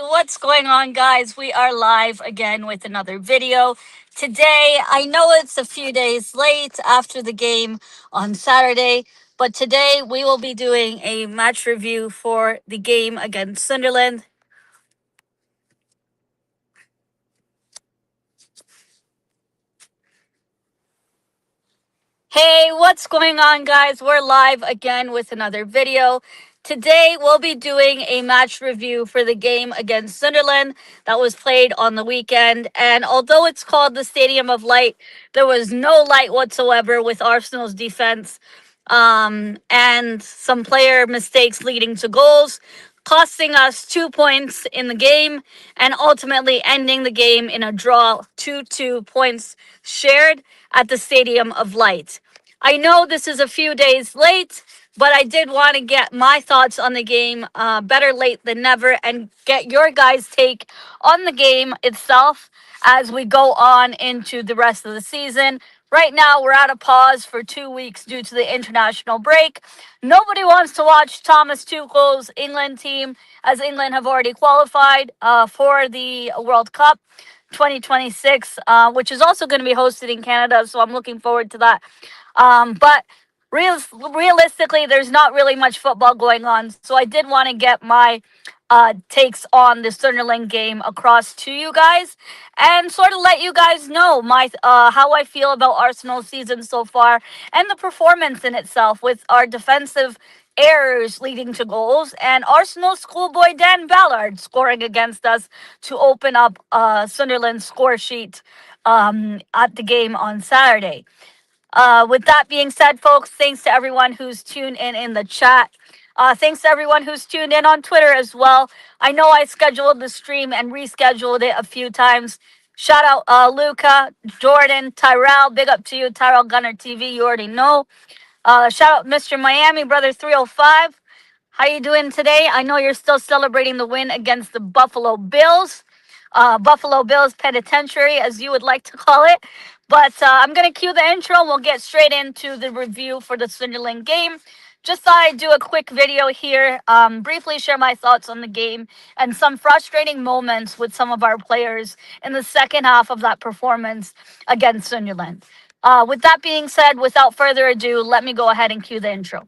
What's going on, guys? We are live again with another video. Today, I know it's a few days late after the game on Saturday, but today we will be doing a match review for the game against Sunderland. Hey, what's going on, guys? We're live again with another video. Today, we'll be doing a match review for the game against Sunderland that was played on the weekend. And although it's called the Stadium of Light, there was no light whatsoever with Arsenal's defense and some player mistakes leading to goals, costing us 2 points in the game and ultimately ending the game in a draw, 2-2 points shared at the Stadium of Light. I know this is a few days late, but I did want to get my thoughts on the game, better late than never, and get your guys' take on the game itself as we go on into the rest of the season. Right now, we're at a pause for 2 weeks due to the international break. Nobody wants to watch Thomas Tuchel's England team, as England have already qualified for the World Cup 2026, which is also going to be hosted in Canada. So I'm looking forward to that. But realistically, there's not really much football going on. So I did want to get my takes on the Sunderland game across to you guys and sort of let you guys know my how I feel about Arsenal's season so far and the performance in itself with our defensive errors leading to goals and Arsenal schoolboy Dan Ballard scoring against us to open up Sunderland's score sheet at the game on Saturday. With that being said, folks, thanks to everyone who's tuned in the chat. Thanks to everyone who's tuned in on Twitter as well. I know I scheduled the stream and rescheduled it a few times. Shout out Luca, Jordan, Tyrell. Big up to you, Tyrell Gunner TV. You already know. Shout out Mr. Miami, Brother 305. How you doing today? I know you're still celebrating the win against the Buffalo Bills. Buffalo Bills Penitentiary, as you would like to call it. But I'm going to cue the intro and we'll get straight into the review for the Sunderland game. Just thought I'd do a quick video here, briefly share my thoughts on the game and some frustrating moments with some of our players in the second half of that performance against Sunderland. With that being said, without further ado, let me go ahead and cue the intro.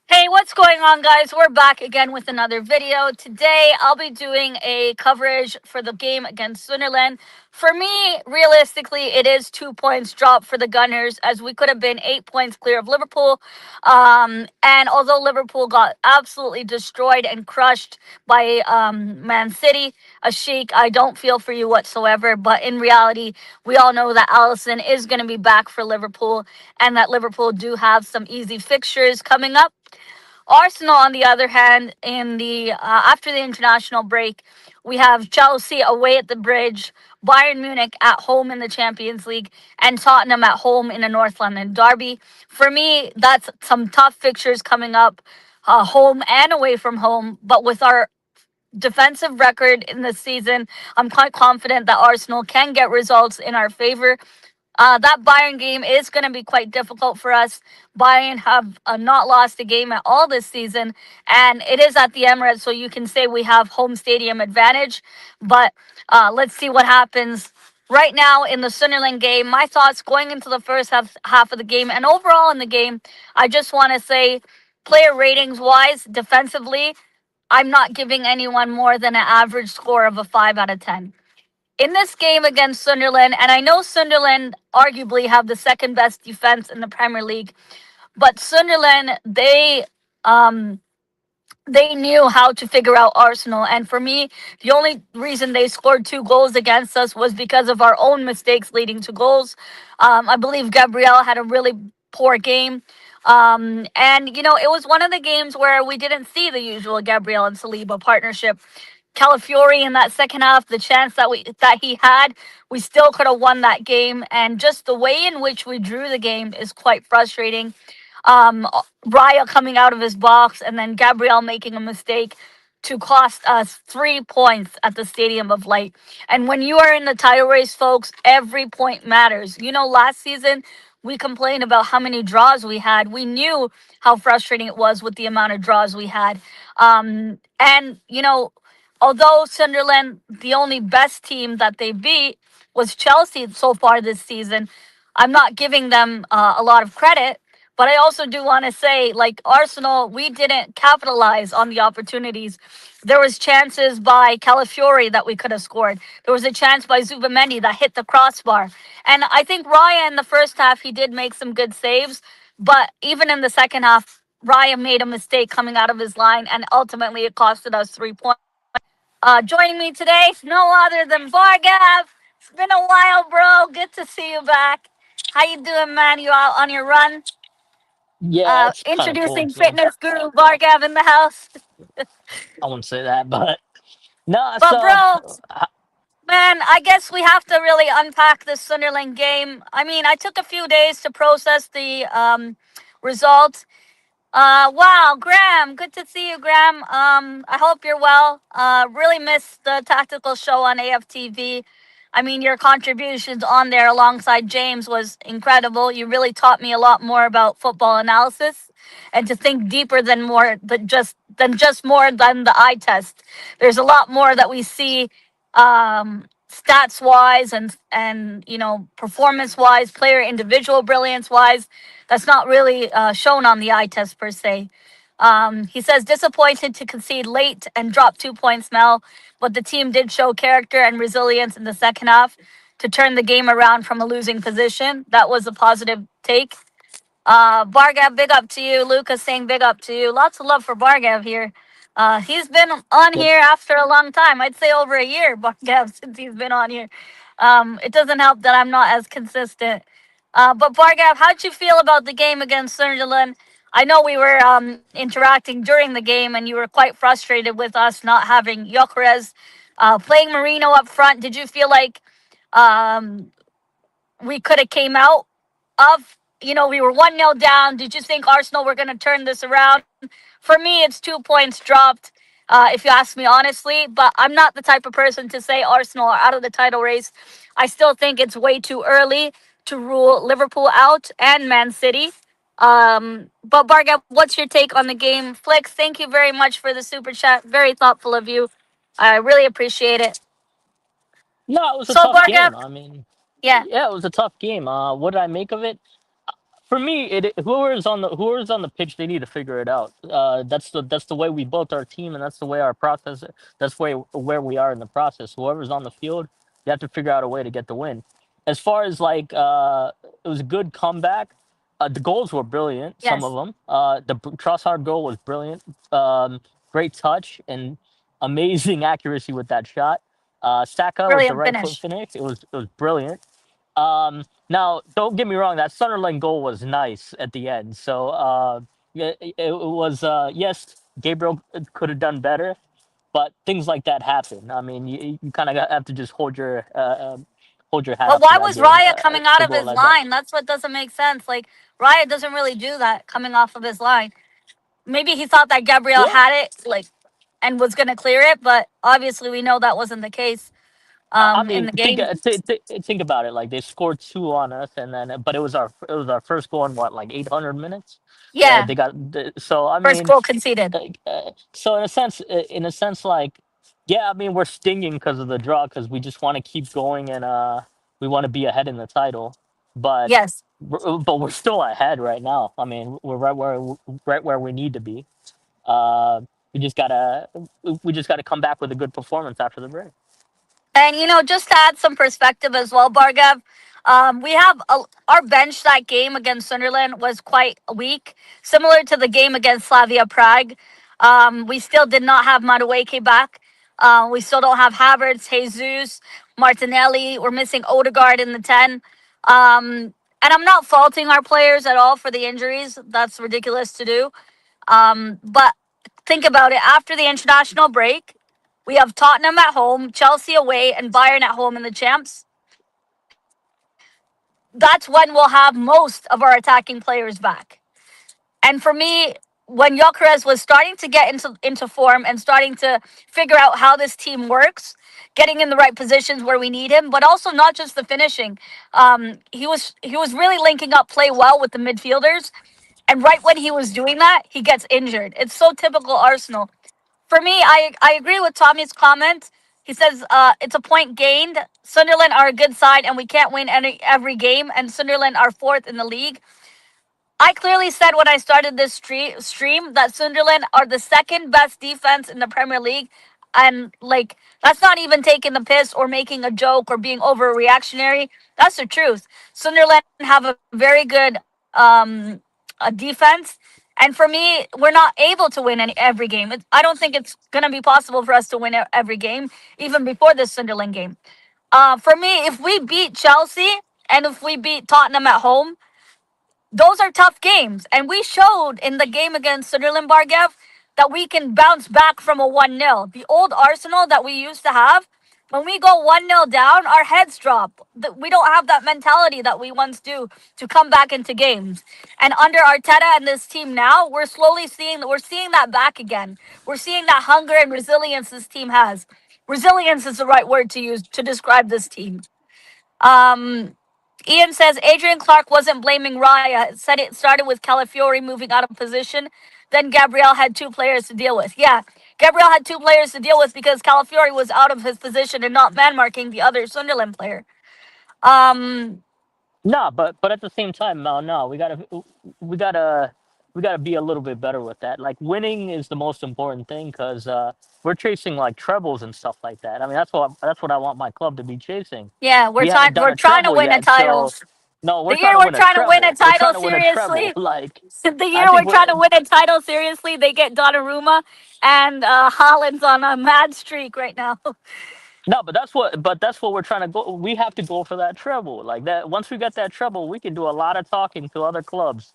Hey, what's going on, guys? We're back again with another video. Today, I'll be doing a coverage for the game against Sunderland. For me, realistically, it is 2 points drop for the Gunners, as we could have been 8 points clear of Liverpool. And although Liverpool got absolutely destroyed and crushed by Man City, Ashik, I don't feel for you whatsoever. But in reality, we all know that Alisson is going to be back for Liverpool and that Liverpool do have some easy fixtures coming up. Arsenal, on the other hand, in the after the international break, we have Chelsea away at the Bridge, Bayern Munich at home in the Champions League, and Tottenham at home in a North London derby. For me, that's some tough fixtures coming up, home and away from home. But with our defensive record in this season, I'm quite confident that Arsenal can get results in our favor. That Bayern game is going to be quite difficult for us. Bayern have not lost a game at all this season, and it is at the Emirates, so you can say we have home stadium advantage. But let's see what happens. Right now in the Sunderland game, my thoughts going into the first half of the game and overall in the game, I just want to say, player ratings wise, defensively, I'm not giving anyone more than an average score of a 5 out of 10 in this game against Sunderland. And I know Sunderland arguably have the second best defense in the Premier League, but Sunderland, they knew how to figure out Arsenal. And for me, the only reason they scored 2 goals against us was because of our own mistakes leading to goals. I believe Gabriel had a really poor game. And, it was one of the games where we didn't see the usual Gabriel and Saliba partnership. Calafiori in that second half, the chance that he had, we still could have won that game. And just the way in which we drew the game is quite frustrating. Raya coming out of his box and then Gabriel making a mistake. to cost us 3 points at the Stadium of Light. And when you are in the title race, folks, every point matters. You know, last season we complained about how many draws we had. We knew how frustrating it was with the amount of draws we had. And, you know, although Sunderland, the only best team that they beat was Chelsea so far this season, I'm not giving them a lot of credit. But I also do want to say, like Arsenal, we didn't capitalize on the opportunities. There was chances by Calafiori that we could have scored. There was a chance by Zubamendi that hit the crossbar. And I think Raya in the first half, he did make some good saves. But even in the second half, Raya made a mistake coming out of his line, and ultimately it costed us 3 points. Joining me today, no other than Bargav. It's been a while, bro. Good to see you back. How you doing, man? You out on your run? Yeah, it's kind of Introducing coincidental. fitness guru Bargav in the house. I wouldn't say that, but no. But So bro, man, I guess we have to really unpack this Sunderland game. I mean, I took a few days to process the results. Wow, Graham, good to see you, Graham. I hope you're well. Really missed the tactical show on AFTV. I mean, your contributions on there alongside James was incredible. You really taught me a lot more about football analysis and to think deeper than more than just more than the eye test. There's a lot more that we see stats wise and you know performance wise, player individual brilliance wise. That's not really shown on the eye test per se. He says disappointed to concede late and drop 2 points, Mel, but the team did show character and resilience in the second half to turn the game around from a losing position. That was a positive take. Bargav, big up to you. Lucas saying big up to you. Lots of love for Bargav here. He's been on yep. here after a long time. I'd say over a year, Bargav, since he's been on here. It doesn't help that I'm not as consistent. But Bargav, how'd you feel about the game against Sunderland? I know we were interacting during the game, and you were quite frustrated with us not having Gyökeres playing Marino up front. Did you feel like um, we could have came out of, you know, we were 1-0 down. Did you think Arsenal were going to turn this around? For me, it's 2 points dropped, if you ask me honestly. But I'm not the type of person to say Arsenal are out of the title race. I still think it's way too early to rule Liverpool out and Man City. But Barga, what's your take on the game? Flicks, thank you very much for the super chat. Very thoughtful of you. I really appreciate it. No, it was a So, tough Barga, game. I mean, yeah, yeah, it was a tough game. What did I make of it? For me, whoever's on the pitch, they need to figure it out. That's the way we built our team, and that's the way our process. That's where we are in the process. Whoever's on the field, you have to figure out a way to get the win. As far as like, it was a good comeback. The goals were brilliant. Some of yes, them. Trossard goal was brilliant. Great touch and amazing accuracy with that shot. Saka with the brilliant right foot finish. finish. It was brilliant. Now, don't get me wrong. That Sunderland goal was nice at the end. So, yeah, it was. Yes, Gabriel could have done better, but things like that happen. I mean, you kind of have to just hold your hat But up to why that was game Raya coming out to of go his like that. line? That's what doesn't make sense. Like Raya doesn't really do that coming off of his line. Maybe he thought that Gabriel Yeah, had it, like, and was gonna clear it, but obviously we know that wasn't the case I in mean, the game. think about it. Like they scored two on us, and then but it was our first goal in what, like 800 minutes. Yeah, They got so I first mean, goal conceded. so in a sense, like, yeah, I mean, we're stinging because of the draw because we just want to keep going and we want to be ahead in the title, but Yes. we're still ahead right now. I mean, we're right where we need to be. Uh, we just gotta come back with a good performance after the break. And you know, just to add some perspective as well, Bargav, we have our bench that game against Sunderland was quite weak, similar to the game against Slavia Prague. We still did not have Madueke back. We still don't have Havertz, Jesus, Martinelli. We're missing Odegaard in the 10. And I'm not faulting our players at all for the injuries. That's ridiculous to do. But think about it. After the international break, we have Tottenham at home, Chelsea away, and Bayern at home in the champs. That's when we'll have most of our attacking players back. And for me, when Gyökeres was starting to get into form and starting to figure out how this team works, getting in the right positions where we need him, but also not just the finishing. He was really linking up play well with the midfielders, and right when he was doing that, he gets injured. It's so typical Arsenal. For me, I agree with Tommy's comment. He says it's a point gained. Sunderland are a good side, and we can't win every game. And Sunderland are fourth in the league. I clearly said when I started this stream that Sunderland are the second best defense in the Premier League. And, like, that's not even taking the piss or making a joke or being overreactionary. That's the truth. Sunderland have a very good a defense. And for me, we're not able to win every game. I don't think it's going to be possible for us to win every game, even before this Sunderland game. For me, if we beat Chelsea and if we beat Tottenham at home, those are tough games. And we showed in the game against Sunderland, Bargev, that we can bounce back from a 1-0. The old Arsenal that we used to have, when we go 1-0 down, our heads drop. We don't have that mentality that we once do to come back into games. And under Arteta and this team now, we're seeing that back again. We're seeing that hunger and resilience this team has. Resilience is the right word to use to describe this team. Um, Ian says Adrian Clark wasn't blaming Raya. Said it started with Calafiori moving out of position. Then Gabriel had two players to deal with. Yeah, Gabriel had two players to deal with because Calafiori was out of his position and not man marking the other Sunderland player. Um, No, but at the same time, no, we gotta be a little bit better with that. Like winning is the most important thing because we're chasing like trebles and stuff like that. I mean, that's what I want my club to be chasing. yeah, We haven't done we're a trying to treble win a yet, title. so no, we're The trying year to we're win a trying to win a treble. We're title trying to win a treble. seriously. Like The I year think we're we're trying to win a title seriously, they get Donnarumma and Holland's on a mad streak right now. no, but that's what we're trying to go. We have to go for that treble. Like that. Once we get that treble, we can do a lot of talking to other clubs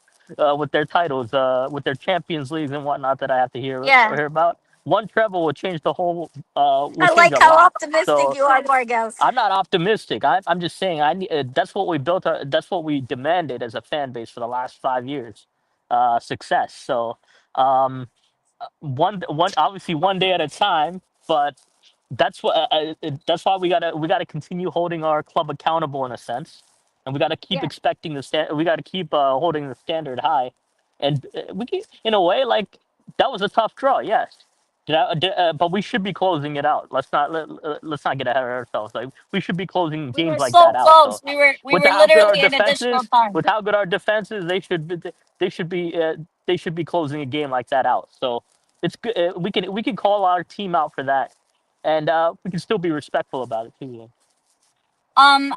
with their titles, with their Champions Leagues and whatnot that I have to Yeah, hear about. One treble will change the whole. Will I change like a how lot. optimistic So you are, Vargas. I'm not optimistic. I'm just saying. That's what we built. That's what we demanded as a fan base for the last 5 years. Success. So. Um, one obviously one day at a time, but that's why we gotta continue holding our club accountable in a sense, and we gotta keep Yeah. expecting we gotta keep holding the standard high, and we can, in a way, like that was a tough draw, yes. But we should be closing it out. Let's not get ahead of ourselves. Like we should be closing We games were like so that out. close. So We with were how good our literally in defense additional is, time. with how good our defense is, they should be they should be closing a game like that out. So it's good. We can call our team out for that, and we can still be respectful about it too. Yeah.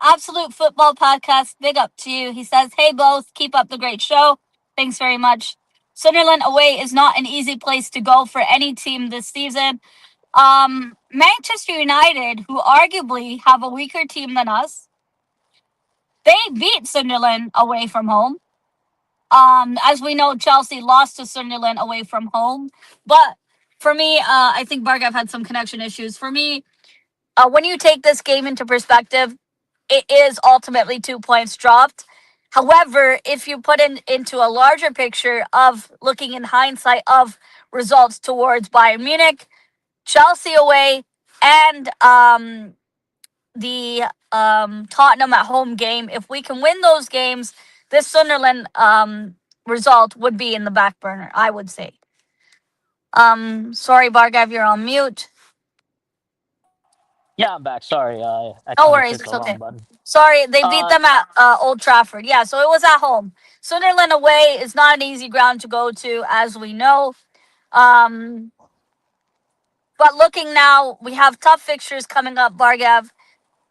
Absolute Football Podcast, big up to you. He says, "Hey both, keep up the great show. Thanks very much. Sunderland away is not an easy place to go for any team this season. Manchester United, who arguably have a weaker team than us, they beat Sunderland away from home. As we know, Chelsea lost to Sunderland away from home. But for me, I think Bargav had some connection issues. For me, when you take this game into perspective, it is ultimately 2 points dropped. However, if you put into a larger picture of looking in hindsight of results towards Bayern Munich, Chelsea away, and the Tottenham at home game, if we can win those games, this Sunderland result would be in the back burner, I would say. Sorry, Bargav, you're on mute. Yeah, I'm back. Sorry, I No accidentally worries, clicked it's the wrong okay. button. Sorry, they beat Uh, them at Old Trafford. Yeah, so it was at home. Sunderland away is not an easy ground to go to, as we know. Um, but looking now, we have tough fixtures coming up, Bargav.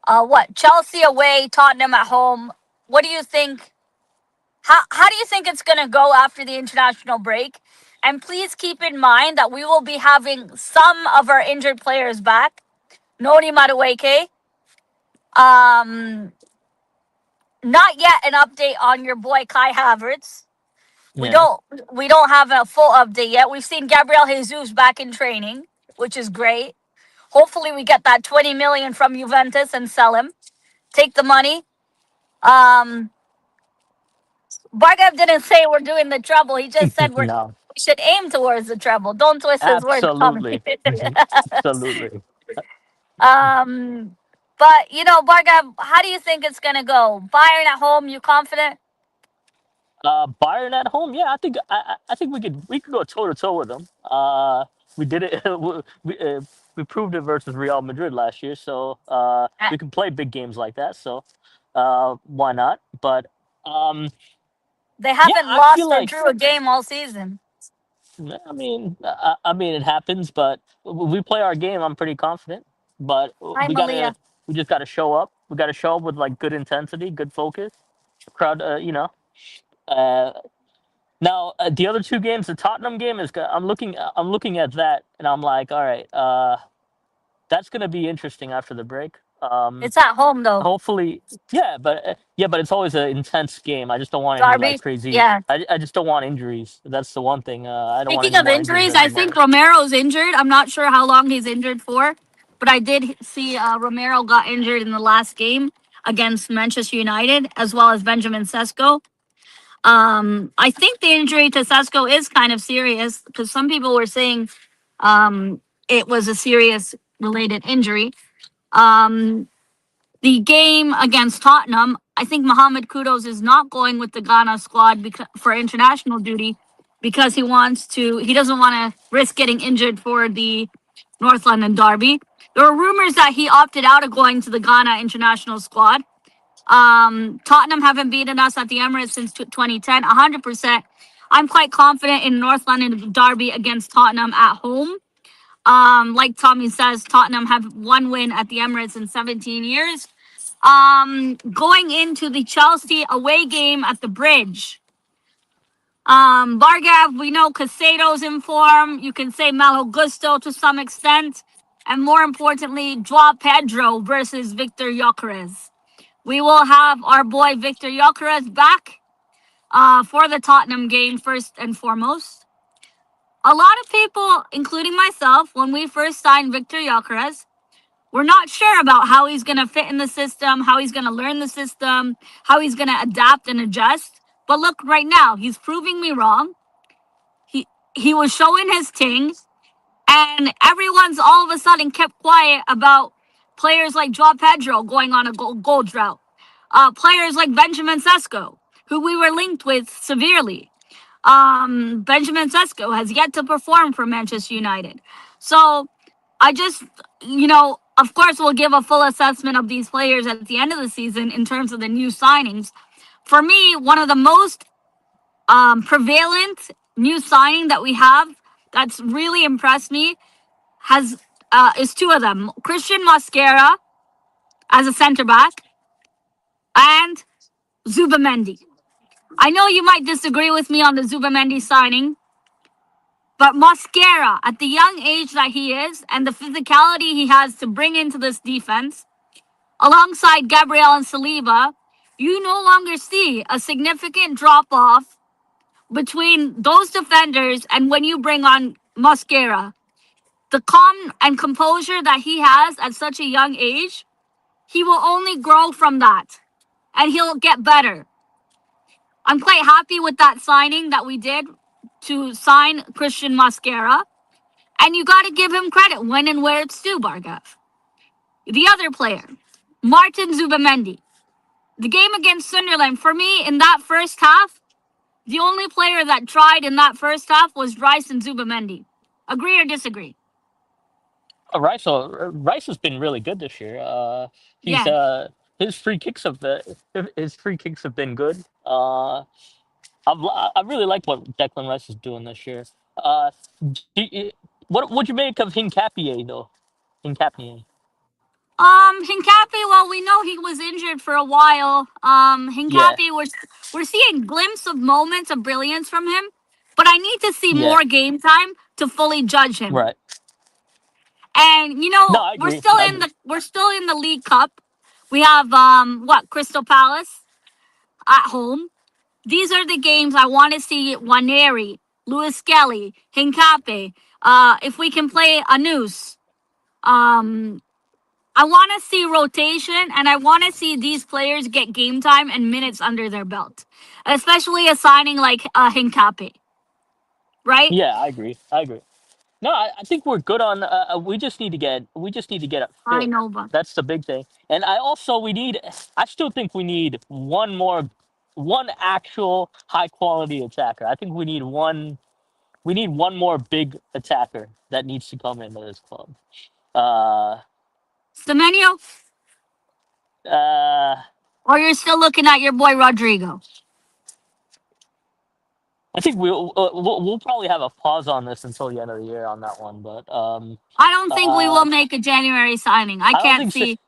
What? Chelsea away, Tottenham at home. What do you think? How do you think it's going to go after the international break? And please keep in mind that we will be having some of our injured players back. Noni Madueke. Um, Not yet an update on your boy Kai Havertz. We yeah. don't we don't have a full update yet. We've seen Gabriel Jesus back in training, which is great. Hopefully we get that 20 million from Juventus and sell him. Take the money. Um Bargav didn't say we're doing the trouble. He just said we're No. We should aim towards the treble. Don't twist his words, Tommy. Absolutely. Absolutely. um, but Bargav, how do you think it's gonna go? Bayern at home, you confident? Bayern at home, yeah, I think we could go toe to toe with them. We did it. We proved it versus Real Madrid last year, so Uh, we can play big games like that. So why not? But um, They yeah, haven't I feel lost or like drew a game all season. I mean it happens, but we play our game. I'm pretty confident, but Hi, Malia. we just gotta show up. We gotta show up with like good intensity, good focus. Crowd, Uh, Now the other two games, the Tottenham game is. I'm looking at that, and I'm like, all right, that's gonna be interesting after the break. It's at home though. Hopefully, but it's always an intense game. I just don't want any like Darby. crazy. Yeah. I just don't want injuries. That's the one thing. I don't want Speaking any of more injuries injuries, at the I think moment. Romero's injured. I'm not sure how long he's injured for, but I did see Romero got injured in the last game against Manchester United, as well as Benjamin Sesko. I think the injury to Sesko is kind of serious because some people were saying it was a serious related injury. Um, the game against Tottenham, I think Mohamed Kudos is not going with the Ghana squad for international duty because he doesn't want to risk getting injured for the North London derby. There were rumors that he opted out of going to the Ghana international squad. Tottenham haven't beaten us at the Emirates since 2010, 100%. I'm quite confident in North London derby against Tottenham at home. Like Tommy says, Tottenham have one win at the Emirates in 17 years. Going into the Chelsea away game at the Bridge. Bargav, we know Casado's in form. You can say Malo Gusto to some extent. And more importantly, Joao Pedro versus Victor Gyökeres. We will have our boy Victor Gyökeres back for the Tottenham game first and foremost. A lot of people, including myself, when we first signed Victor Gyökeres, we're not sure about how he's going to fit in the system, how he's going to learn the system, how he's going to adapt and adjust. But look, right now, he's proving me wrong. He he was showing his ting, and everyone's all of a sudden kept quiet about players like Joao Pedro going on a goal drought, players like Benjamin Sesko, who we were linked with severely. Benjamin Sesko has yet to perform for Manchester United. So I just, of course, we'll give a full assessment of these players at the end of the season in terms of the new signings. For me, one of the most prevalent new signing that we have that's really impressed me has is two of them: Christian Mosquera as a center back and Zubamendi. I know you might disagree with me on the Zubamendi signing, but Mosquera, at the young age that he is and the physicality he has to bring into this defense, alongside Gabriel and Saliba, you no longer see a significant drop off between those defenders and when you bring on Mosquera. The calm and composure that he has at such a young age, he will only grow from that and he'll get better. I'm quite happy with that signing that we did to sign Christian Mosquera. And you got to give him credit when and where it's due, Bargav. The other player, Martin Zubamendi. The game against Sunderland, for me, in that first half, the only player that tried in that first half was Rice and Zubamendi. Agree or disagree? Rice has been really good this year. He's Yeah. his free kicks have been good. I really like what Declan Rice is doing this year. What would you make of Hincapié though? Hincapié. Hincapi, well, we know he was injured for a while. Yeah, Hincapi, we're seeing glimpses of moments of brilliance from him, but I need to see yeah, more game time to fully judge him. right. And No, I agree. I agree. we're still in the League Cup. We have Crystal Palace at home. These are the games I want to see Waneri, Lewis Skelly, Hincape. If we can play a noose. Um, I want to see rotation and I want to see these players get game time and minutes under their belt, especially a signing like Hincape. right? Yeah, I agree. I agree. No, I think we're good on. We just need to get it I fit. know, but That's the big thing. And I also we need. I still think we need one more, one actual high quality attacker. I think we need one. We need one more big attacker that needs to come into this club. Uh, Semenyo, uh, or you're still looking at your boy Rodrigo? I think we'll probably have a pause on this until the end of the year on that one. But I don't think we will uh, make a January signing. I I don't can't think so. see.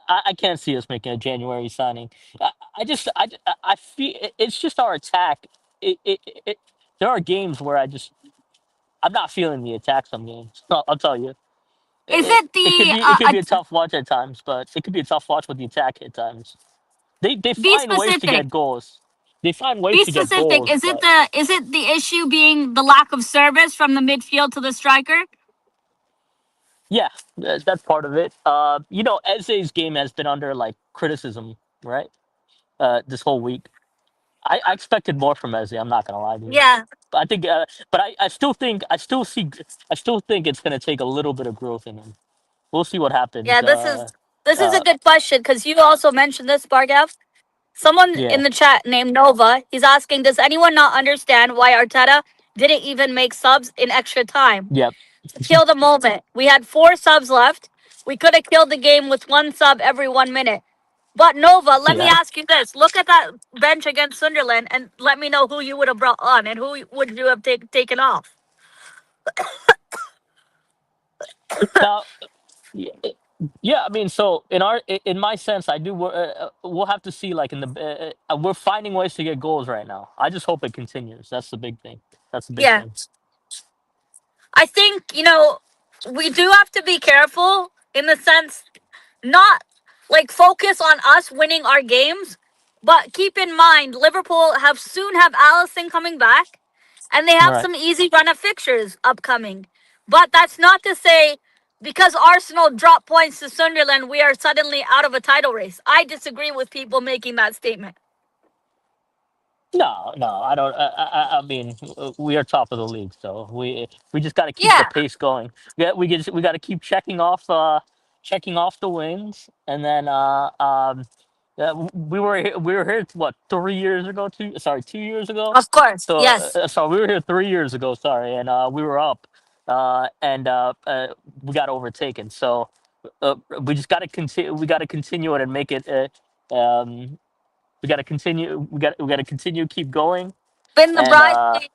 I can't see us making a January signing. I feel it's just our attack. It there are games where I'm not feeling the attack. Some games, I'll tell you. Is it the It could be a tough watch at times, but it could be a tough watch with the attack at times. They be find ways to specific? get goals. They find ways Be to get specific. goals, Is it but the issue being the lack of service from the midfield to the striker? yeah, that's part of it. Eze's game has been under like criticism, right? This whole week. I expected more from Eze. I'm not gonna lie to you. Yeah, I think, but I still think, I still think it's gonna take a little bit of growth in him. We'll see what yeah. happens. This is a Uh, good question because you also mentioned this, Bargav. Someone in yeah, the chat named Nova, he's asking, does anyone not understand why Arteta didn't even make subs in extra time yep, to kill the moment? We had four subs left. We could have killed the game with one sub every 1 minute. But Nova, let me yeah. ask you this. Look at that bench against Sunderland and let me know who you would have brought on and who would you have taken off. Now, yeah, yeah. I mean, so in my sense, I do. We'll have to see. Like in the, we're finding ways to get goals right now. I just hope it continues. That's the big thing. That's the big Yeah. thing. I think, we do have to be careful in the sense not like focus on us winning our games, but keep in mind Liverpool have soon have Allison coming back, and they have Right. some easy run of fixtures upcoming. But that's not to say because Arsenal dropped points to Sunderland, we are suddenly out of a title race. I disagree with people making that statement. No, no, I don't. I mean, we are top of the league, so we just got to keep the Yeah, pace going. We got to keep checking off the wins, and then we were here what 3 years ago? 2 years ago. of course. So Yes. sorry, we were here 3 years ago. Sorry, and we were up, and we got overtaken. So we just got to continue. We got to continue it and make it. We got to continue. We got to continue. Keep going. Been the And bridesmaid.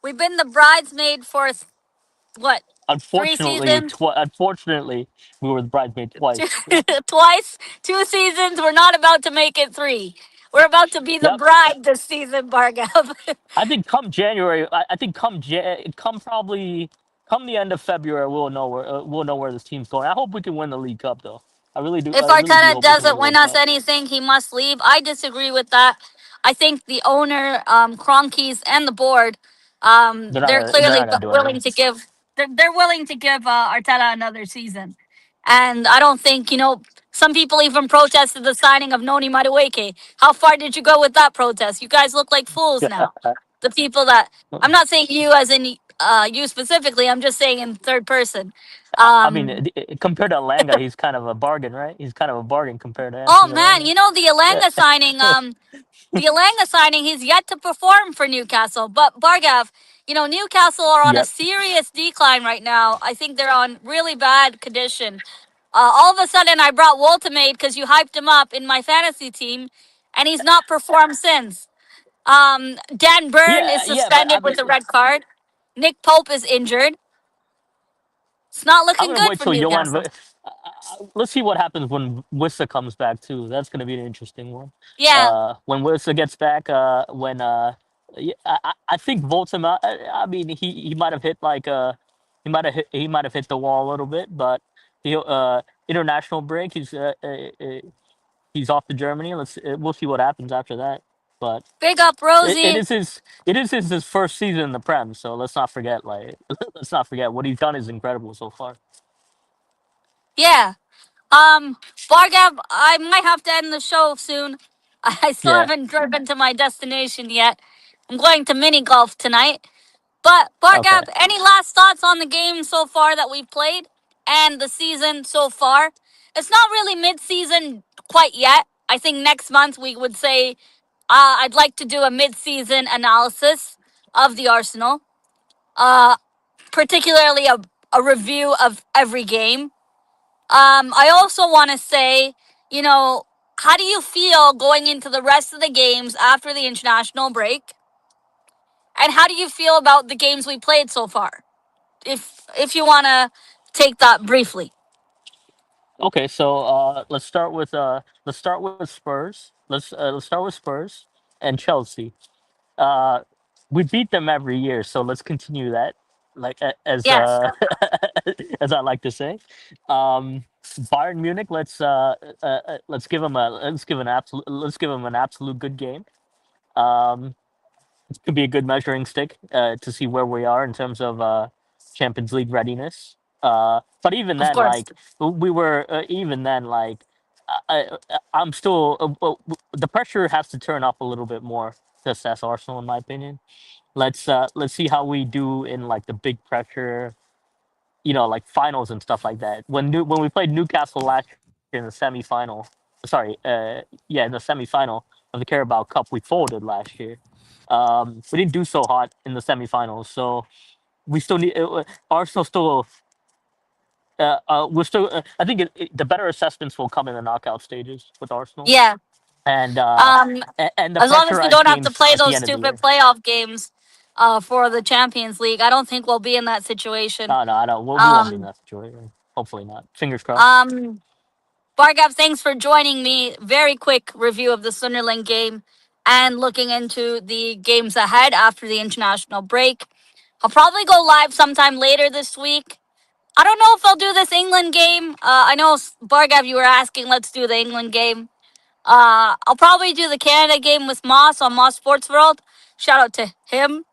We've been the bridesmaid for what, three seasons? unfortunately, we were the bridesmaid twice. Twice, 2 seasons. We're not about to make it three. We're about to be the Yep. bride this season, Bargav. I think come January. I think come probably come the end of February, we'll know where this team's going. I hope we can win the League Cup, though. I really do. If I really do Arteta hope we can win doesn't the win League us Cup. anything, he must leave. I disagree with that. I think the owner, Kroenkes, and the board, they're They're clearly not gonna do anything. willing to give. They're willing to give Arteta another season, and I don't think Some people even protested the signing of Noni Madueke. How far did you go with that protest? You guys look like fools now. The people that I'm not saying you as in you specifically. I'm just saying in third person. I mean, Um, compared to Langa, he's kind of a bargain, right? He's kind of a bargain compared to oh Anthony man, Langa. the Alanga signing. The Alanga signing, he's yet to perform for Newcastle. But Bargav, Newcastle are on a Yep. serious decline right now. I think they're on really bad condition. All of a sudden, I brought Woltemade because you hyped him up in my fantasy team, and he's not performed since. Dan Byrne is Yeah, but I suspended with mean, a red card. Nick Pope is injured. It's not I'm looking gonna good wait for till Johan. Newcastle. Let's see what happens when Wissa comes back too. That's gonna be an interesting one. Yeah, When Wissa gets back, when yeah, I think Volta. I mean, he might have hit like he might have hit the wall a little bit, but the international break, he's off to Germany. We'll see what happens after that. But big up it Rosie. is his first season in the Prem, so let's not forget let's not forget what he's done is incredible so far. Yeah. Bargab, I might have to end the show soon. I still Yeah. haven't driven to my destination yet. I'm going to mini golf tonight. But Okay. Bargav, any last thoughts on the game so far that we've played and the season so far? It's not really mid-season quite yet. I think next month we would say I'd like to do a mid-season analysis of the Arsenal, uh, particularly a review of every game. I also want to say, you know, how do you feel going into the rest of the games after the international break? And how do you feel about the games we played so far? If you want to take that briefly. Okay, so let's start with Spurs. Let's start with Spurs and Chelsea. Uh, we beat them every year, so let's continue that. Like as Yes, as I like to say, Bayern Munich. Let's give them a let's give them an absolute good game. Um, it could be a good measuring stick to see where we are in terms of Champions League readiness. But even of then, course. like we were, even then, like I'm still the pressure has to turn up a little bit more to assess Arsenal, in my opinion. Let's see how we do in like the big pressure, like finals and stuff like that. When we played Newcastle last year in the semifinal, sorry, yeah, in the semifinal of the Carabao Cup, we folded last year. We didn't do so hot in the semifinals, so we still need Arsenal still. We're still. I think the better assessments will come in the knockout stages with Arsenal, Yeah. and Um, and the as long as we pressurized don't have to games play at the those end of the stupid year. playoff games for the Champions League, I don't think we'll be in that situation. No, no, I don't. We won't be in Um, that situation. Hopefully not. Fingers crossed. um, Bargav, thanks for joining me. Very quick review of the Sunderland game and looking into the games ahead after the international break. I'll probably go live sometime later this week. I don't know if I'll do this England game. I know Bargav, you were asking, let's do the England game. I'll probably do the Canada game with Moss on Moss Sports World. Shout out to him.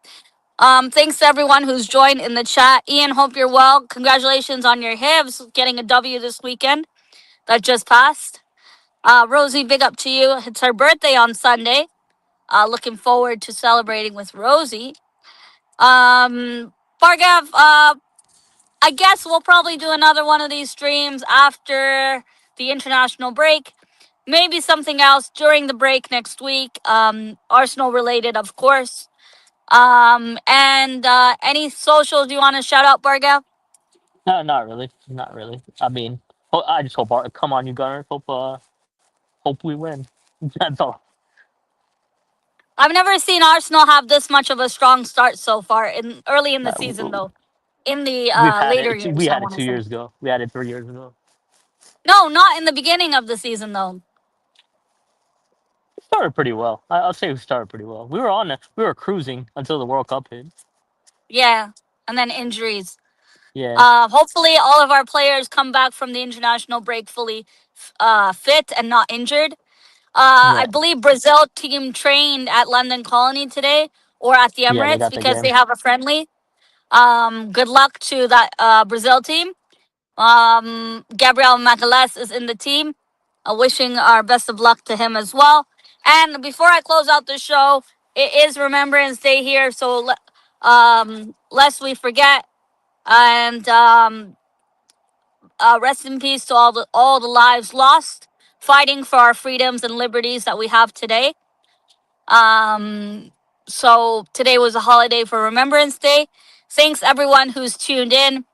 Thanks to everyone who's joined in the chat. Ian, hope you're well. Congratulations on your Hibs getting a W this weekend that just passed. Rosie, big up to you. It's her birthday on Sunday. Looking forward to celebrating with Rosie. Bargav, I guess we'll probably do another one of these streams after the international break. Maybe something else during the break next week. Arsenal related, of course. And any socials you want to shout out, Bargav? No, not really. Not really. I mean, I just hope. Come on, you Gunners. Hope we win. That's all. I've never seen Arsenal have this much of a strong start so far in early in the season, Uh, though. In the we've had later it. We years, I had it want to two say. years ago. We had it 3 years ago. No, not in the beginning of the season, though. Started pretty well. I'll say we started pretty well. We were cruising until the World Cup hit. Yeah, and then injuries. Yeah. Hopefully, all of our players come back from the international break fully fit and not injured. I Yeah. believe Brazil team trained at London Colony today or at the Yeah. They Emirates got the because they game. have a friendly. Good luck to that Brazil team. Gabriel Magalhaes is in the team. Wishing our best of luck to him as well. And before I close out the show, it is Remembrance Day here, so lest we forget. And rest in peace to all the lives lost fighting for our freedoms and liberties that we have today. Um, so today was a holiday for Remembrance Day. Thanks everyone who's tuned in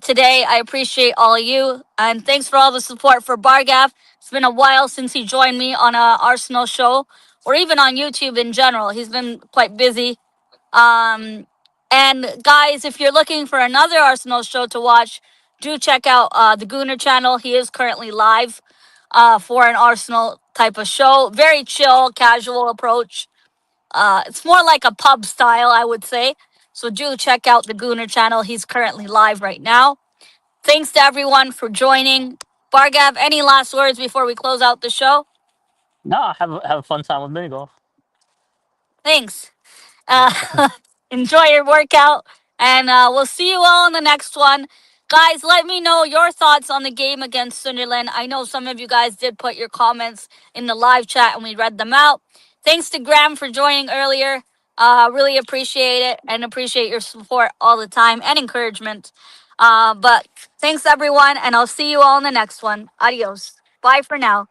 today. I appreciate all of you, and thanks for all the support for Bargav. It's been a while since he joined me on a Arsenal show, or even on YouTube in general. He's been quite busy. Um, and guys, if you're looking for another Arsenal show to watch, do check out the Gooner channel. He is currently live for an Arsenal type of show. Very chill, casual approach. It's more like a pub style, I would say. So do check out the Gooner channel. He's currently live right now. Thanks to everyone for joining. Bargav, any last words before we close out the show? No, have a fun time with mini golf. Thanks. Yeah. Uh, enjoy your workout, and we'll see you all in the next one. Guys, let me know your thoughts on the game against Sunderland. I know some of you guys did put your comments in the live chat and we read them out. Thanks to Graham for joining earlier. Really appreciate it and appreciate your support all the time and encouragement. But thanks everyone, and I'll see you all in the next one. Adios. Bye for now.